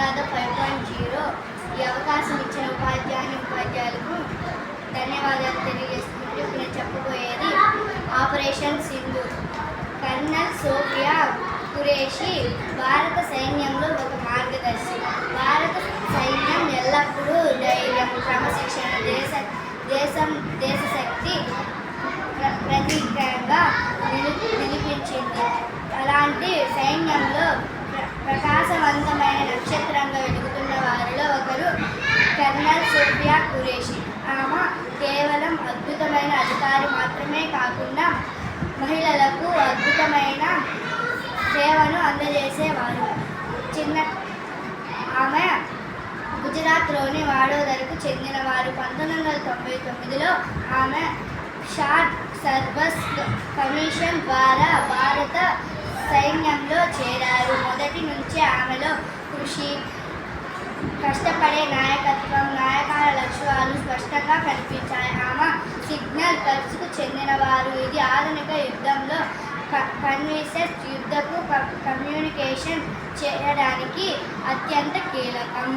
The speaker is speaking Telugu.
తగాద 5.0 ఈ అవకాశం ఇచ్చిన ఉపాధ్యాయులకు ధన్యవాదాలు తెలియజేసుకుంటూ ఇప్పుడు నేను చెప్పబోయేది ఆపరేషన్ సింధూర్. కర్నల్ సోఫియా ఖురేషీ భారత సైన్యంలో ఒక మార్గదర్శి. భారత సైన్యం ఎల్లప్పుడూ ధైర్యం, క్రమశిక్షణ, దేశశక్తి ప్రతీకంగా నిలిపించింది. అలాంటి సైన్యంలో ప్రకాశవంతమైన నక్షత్రంగా వెలుగుతున్న వారిలో ఒకరు కర్నల్ సోఫియా ఖురేషీ. ఆమె కేవలం అద్భుతమైన అధికారి మాత్రమే కాకుండా మహిళలకు అద్భుతమైన సేవను అందజేసేవారు. ఆమె గుజరాత్లోని వాడోదరకు చెందినవారు. 1999లో ఆమె షార్ట్ సర్వీస్ కమిషన్ ద్వారా భారత సైన్యంలో చేరారు. మొదటి నుంచే ఆమెలో కృషి, కష్టపడే నాయకత్వం, నాయకాల లక్ష్యాలు స్పష్టంగా కనిపించాయి. ఆమె సిగ్నల్ కర్ప్స్కు చెందినవారు. ఇది ఆధునిక యుద్ధంలో కన్వీసెస్ యుద్ధకు కమ్యూనికేషన్ చేయడానికి అత్యంత కీలకం.